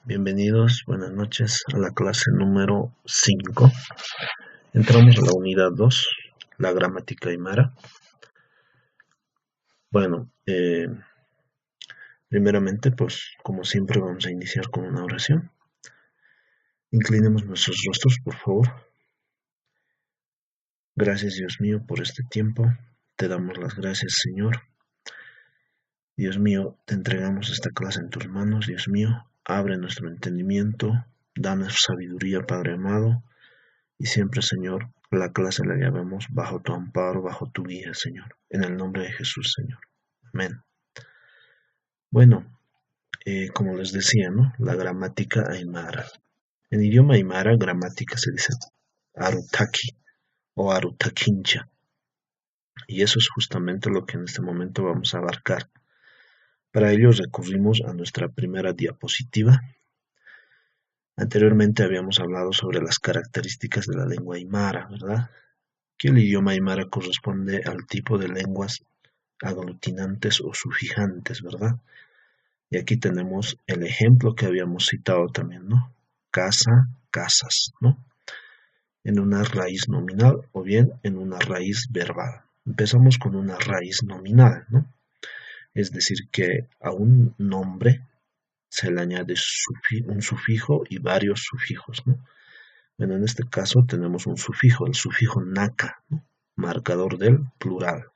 Bienvenidos, buenas noches a la clase número 5. Entramos a la unidad 2, la gramática aymara. Bueno, primeramente, pues como siempre vamos a iniciar con una oración. Inclinemos nuestros rostros, por favor. Gracias, Dios mío, por este tiempo. Te damos las gracias, Señor. Dios mío, te entregamos esta clase en tus manos, Dios mío. Abre nuestro entendimiento, danos sabiduría, Padre amado. Y siempre, Señor, la clase la llevamos bajo tu amparo, bajo tu guía, Señor. En el nombre de Jesús, Señor. Amén. Bueno, como les decía, ¿no? La gramática aymara. En idioma aymara, gramática se dice arutaki o arutakincha. Y eso es justamente lo que en este momento vamos a abarcar. Para ello recurrimos a nuestra primera diapositiva. Anteriormente habíamos hablado sobre las características de la lengua aymara, ¿verdad? Que el idioma aymara corresponde al tipo de lenguas aglutinantes o sufijantes, ¿verdad? Y aquí tenemos el ejemplo que habíamos citado también, ¿no? Casa, casas, ¿no? En una raíz nominal o bien en una raíz verbal. Empezamos con una raíz nominal, ¿no? Es decir, que a un nombre se le añade un sufijo y varios sufijos, ¿no? Bueno, en este caso tenemos un sufijo, el sufijo naka, ¿no? Marcador del plural.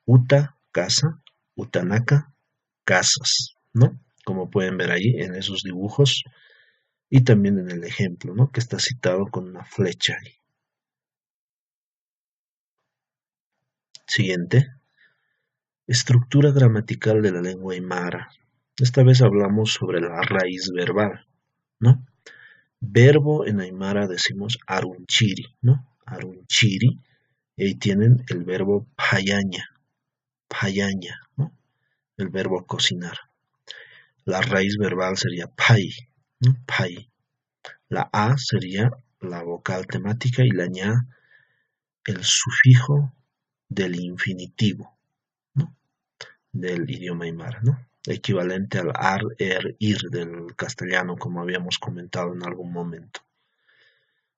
Uta, casa, utanaka, casas, ¿no? Como pueden ver ahí en esos dibujos y también en el ejemplo, ¿no? Que está citado con una flecha ahí. Siguiente. Estructura gramatical de la lengua aymara. Esta vez hablamos sobre la raíz verbal, ¿no? Verbo en aymara decimos arunchiri, ¿no? Arunchiri. Y ahí tienen el verbo payaña, ¿no? El verbo cocinar. La raíz verbal sería pai, ¿no? Pai. La a sería la vocal temática y la ña el sufijo del infinitivo, ¿no? Del idioma aymara, ¿no? Equivalente al ar, er, ir del castellano, como habíamos comentado en algún momento.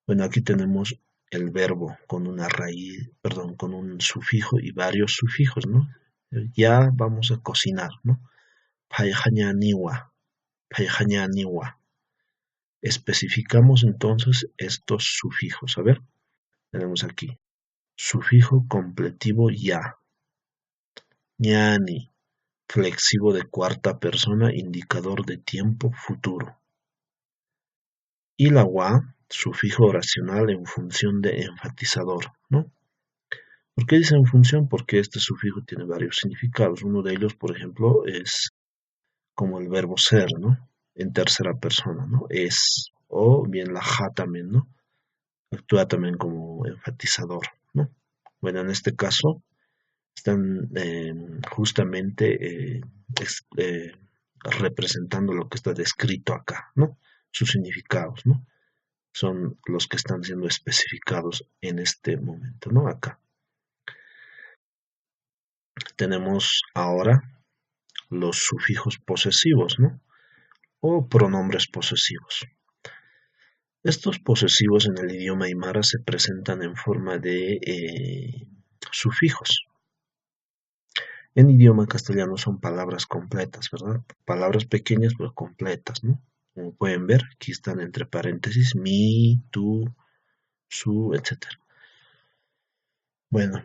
Bueno, aquí tenemos el verbo con una raíz, perdón, con un sufijo y varios sufijos, ¿no? Ya vamos a cocinar, ¿no? Paijañaniwa, paijañaniwa. Especificamos entonces estos sufijos. A ver, tenemos aquí. Sufijo completivo ya. Ñani, flexivo de cuarta persona, indicador de tiempo futuro. Y la wa, sufijo oracional en función de enfatizador, ¿no? ¿Por qué dice en función? Porque este sufijo tiene varios significados. Uno de ellos, por ejemplo, es como el verbo ser, ¿no? En tercera persona, ¿no? Es. O bien la ja también, ¿no? Actúa también como enfatizador, ¿no? Bueno, en este caso están justamente representando lo que está descrito acá, ¿no? Sus significados, ¿no? Son los que están siendo especificados en este momento, ¿no? Acá. Tenemos ahora los sufijos posesivos, ¿no? O pronombres posesivos. Estos posesivos en el idioma aymara se presentan en forma de sufijos. En idioma castellano son palabras completas, ¿verdad? Palabras pequeñas pero completas, ¿no? Como pueden ver, aquí están entre paréntesis mi, tú, su, etc. Bueno,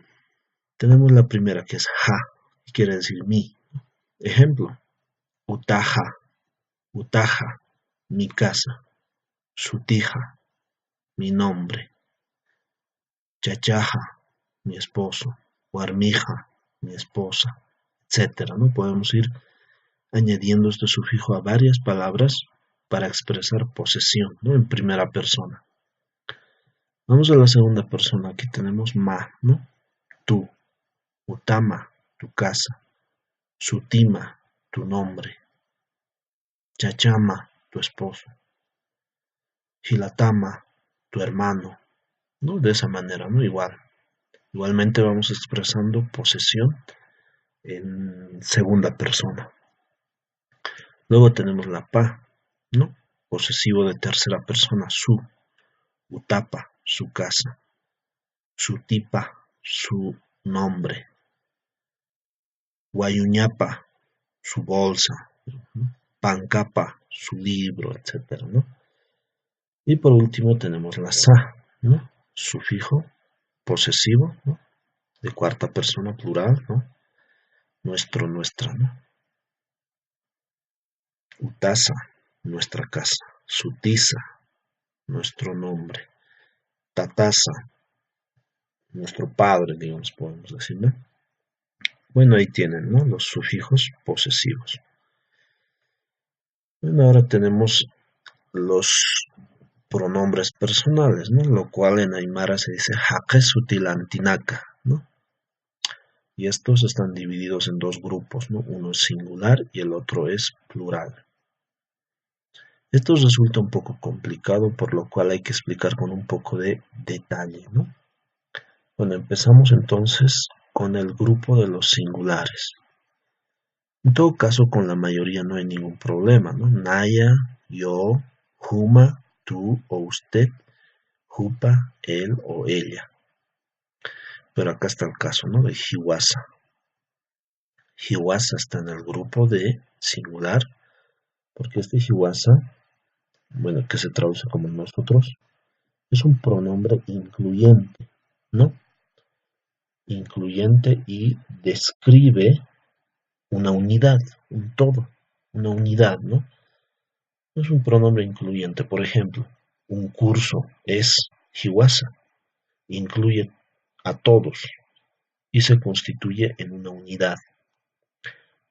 tenemos la primera que es ja, que quiere decir mi. Ejemplo, utaja, utaja, mi casa. Sutija, mi nombre. Chachaja, mi esposo. Warmija, mi esposa, etcétera, ¿no? Podemos ir añadiendo este sufijo a varias palabras para expresar posesión, ¿no? En primera persona. Vamos a la segunda persona. Aquí tenemos ma, ¿no? Tú. Utama, tu casa. Sutima, tu nombre. Chachama, tu esposo. Hilatama, tu hermano, ¿no? De esa manera, ¿no? Igualmente vamos expresando posesión en segunda persona. Luego tenemos la pa, ¿no? posesivo de tercera persona, su, utapa, su casa, su tipa, su nombre, guayuñapa, su bolsa, ¿no? Pancapa, su libro, etcétera, ¿no? Y por último tenemos la sa, ¿no? Sufijo posesivo, ¿no? De cuarta persona plural, ¿no? Nuestro, nuestra, ¿no? Utasa, nuestra casa. Sutisa, nuestro nombre. Tatasa, nuestro padre, digamos, podemos decir, ¿no? Bueno, ahí tienen, ¿no? Los sufijos posesivos. Bueno, ahora tenemos los pronombres personales, ¿no? Lo cual en Aymara se dice jaque sutilantinaka, ¿no? Y estos están divididos en dos grupos, ¿no? Uno es singular y el otro es plural. Esto resulta un poco complicado, por lo cual hay que explicar con un poco de detalle, ¿no? Bueno, empezamos entonces con el grupo de los singulares. En todo caso, con la mayoría no hay ningún problema, ¿no? Naya, yo, Juma, tú o usted, Jupa, él o ella. Pero acá está el caso, ¿no? De Hiwasa. Hiwasa está en el grupo de singular, porque este Hiwasa, bueno, que se traduce como nosotros, es un pronombre incluyente, ¿no? Incluyente y describe una unidad, un todo, una unidad, ¿no? Es un pronombre incluyente. Por ejemplo, un curso es Hiwasa, incluye a todos y se constituye en una unidad.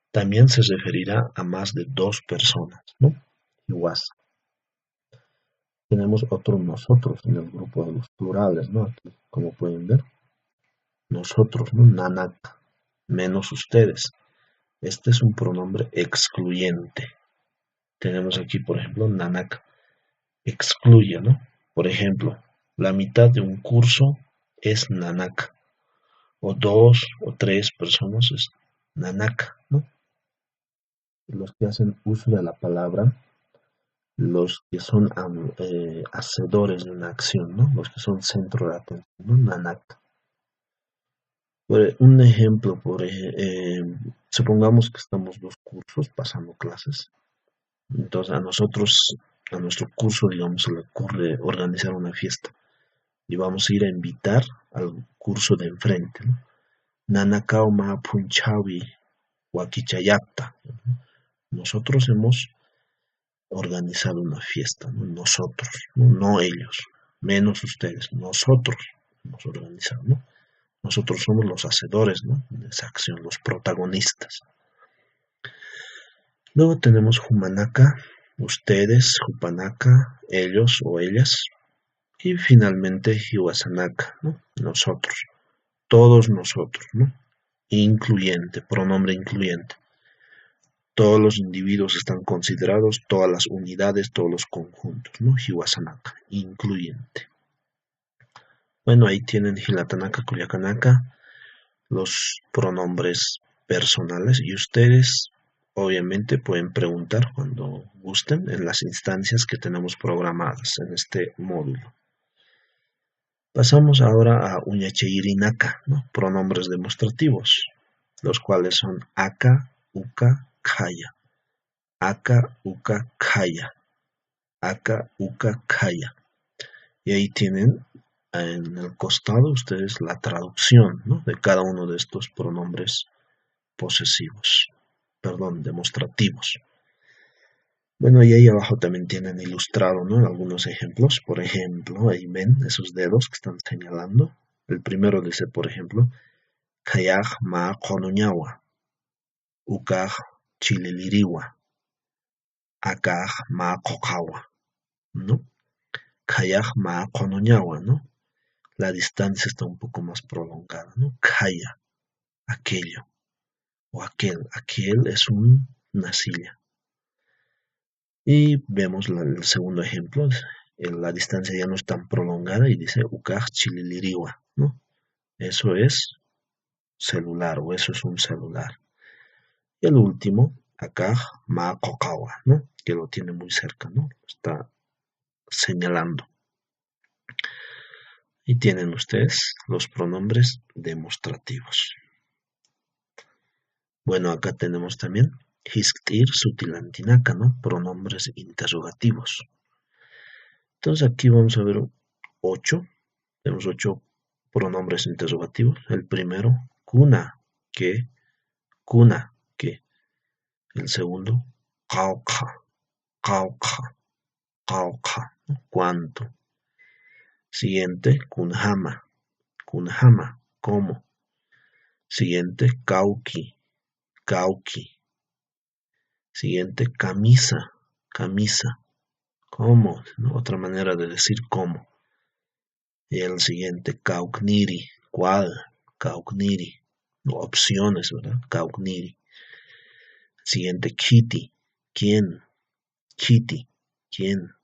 También se referirá a más de dos personas, ¿no? Hiwasa. Tenemos otro nosotros en el grupo de los plurales, ¿no? Aquí, como pueden ver, nosotros, ¿no? Nanak, menos ustedes. Este es un pronombre excluyente. Tenemos aquí, por ejemplo, Nanak excluye, ¿no? Por ejemplo, la mitad de un curso es Nanak, o dos o tres personas es Nanak, ¿no? Los que hacen uso de la palabra, los que son hacedores de una acción, ¿no? Los que son centro de atención, ¿no? Nanak. Un ejemplo, supongamos que estamos dos cursos pasando clases. Entonces a nuestro curso, digamos, se le ocurre organizar una fiesta y vamos a ir a invitar al curso de enfrente, ¿no? Nanakao ma punchawi wakichayapta. Nosotros hemos organizado una fiesta, ¿no? Nosotros, ¿no? No ellos, menos ustedes, nosotros hemos organizado, ¿no? Nosotros somos los hacedores, ¿no? De esa acción, los protagonistas. Luego tenemos Humanaka, ustedes, Jupanaka, ellos o ellas. Y finalmente Hiwasanaka, ¿no? Nosotros, todos nosotros, ¿no? Incluyente, pronombre incluyente. Todos los individuos están considerados, todas las unidades, todos los conjuntos, ¿no? Hiwasanaka, incluyente. Bueno, ahí tienen Hilatanaka, Kuyakanaka, los pronombres personales y ustedes obviamente pueden preguntar cuando gusten en las instancias que tenemos programadas en este módulo. Pasamos ahora a Uñacheirinaka, ¿no? Pronombres demostrativos, los cuales son aka, uka, kaya. Aka, uka, kaya. Aka, uka, kaya. Y ahí tienen en el costado ustedes la traducción, ¿no? De cada uno de estos pronombres posesivos, perdón, demostrativos. Bueno, y ahí abajo también tienen ilustrado, ¿no? Algunos ejemplos. Por ejemplo, ahí ven esos dedos que están señalando. El primero dice, por ejemplo, Kayaj ma konoñawa, Ukaj chililiriwa, Akaj ma kokawa, ¿no? Kayaj ma konoñawa, ¿no? La distancia está un poco más prolongada, ¿no? Kaya, aquello, o aquel es una silla. Y vemos el segundo ejemplo, la distancia ya no es tan prolongada y dice Ukaj chililiriwa, ¿no? Eso es celular o eso es un celular. Y el último, Akaj ma kokawa, ¿no? Que lo tiene muy cerca, ¿no? está señalando. Y tienen ustedes los pronombres demostrativos. Bueno, acá tenemos también Hisktir Sutilantinaka, ¿no? Pronombres interrogativos. Entonces aquí vamos a ver 8. Tenemos 8 pronombres interrogativos. El primero, kuna, que, kuna, que. El segundo, kauka, kauka, kauka, ¿no? ¿Cuánto? Siguiente, kunhama, kunhama, ¿cómo? Siguiente, kauki, kauki. Siguiente, camisa, camisa, ¿cómo? ¿No? Otra manera de decir cómo. Y el siguiente, kaukniri, ¿cuál? Kaukniri, no, opciones, ¿verdad? Kaukniri. Siguiente, kitty, ¿quién? Kitty, ¿quién?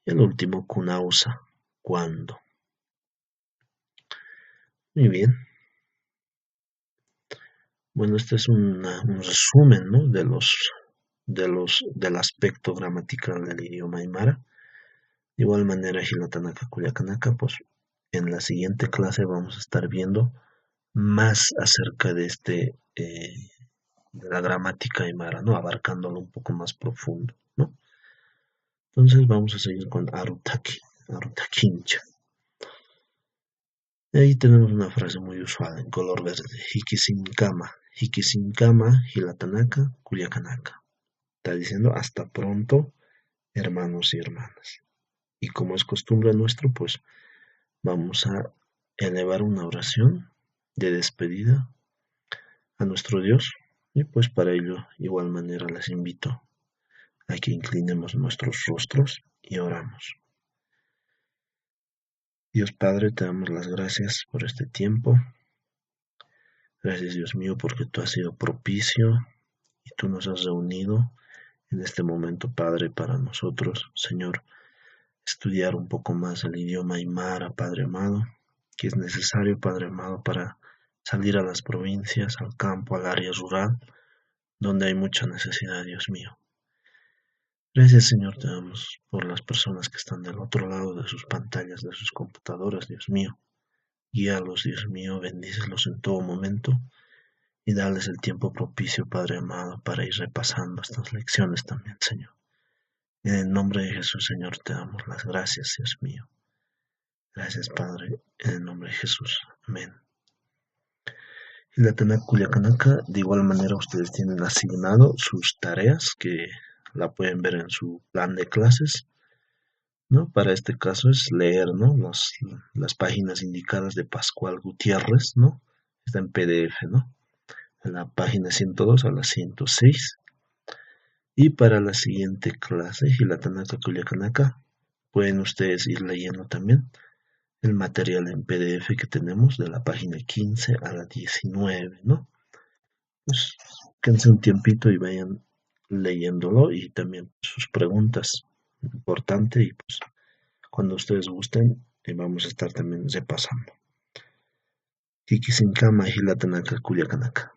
Y el último, kunausa, ¿cuándo? Muy bien. Bueno, este es un resumen, ¿no? Del aspecto gramatical del idioma aymara. De igual manera, Hilatanaka Kuyakanaka, pues en la siguiente clase vamos a estar viendo más acerca de la gramática aymara, ¿no? Abarcándolo un poco más profundo, ¿no? Entonces vamos a seguir con Arutaki, Arutakincha. Y ahí tenemos una frase muy usual en color verde, Hikisinkama, Hilatanaka, Kuyakanaka. Está diciendo hasta pronto, hermanos y hermanas. Y como es costumbre nuestro, pues vamos a elevar una oración de despedida a nuestro Dios. Y pues para ello, igual manera, les invito a que inclinemos nuestros rostros y oramos. Dios Padre, te damos las gracias por este tiempo. Gracias, Dios mío, porque tú has sido propicio y tú nos has reunido en este momento, Padre, para nosotros, Señor, estudiar un poco más el idioma aymara, Padre amado, que es necesario, Padre amado, para salir a las provincias, al campo, al área rural, donde hay mucha necesidad, Dios mío. Gracias, Señor, te damos por las personas que están del otro lado de sus pantallas, de sus computadoras, Dios mío. Guíalos, Dios mío, bendícelos en todo momento y dales el tiempo propicio, Padre amado, para ir repasando estas lecciones también, Señor. En el nombre de Jesús, Señor, te damos las gracias, Dios mío. Gracias, Padre, en el nombre de Jesús. Amén. Y la Tanakh Kuliakanaka, de igual manera, ustedes tienen asignado sus tareas que la pueden ver en su plan de clases, ¿no? Para este caso es leer, ¿no? Las páginas indicadas de Pascual Gutiérrez, ¿no? Está en PDF, ¿no? En la página 102 a la 106. Y para la siguiente clase, Hilatanaka Kuliakanaka, pueden ustedes ir leyendo también el material en PDF que tenemos de la página 15 a la 19, ¿no? Pues quédense un tiempito y vayan leyéndolo y también sus preguntas, importante, y pues cuando ustedes gusten vamos a estar también repasando. Kikisinkama Hilatanaka Kuliakanaka.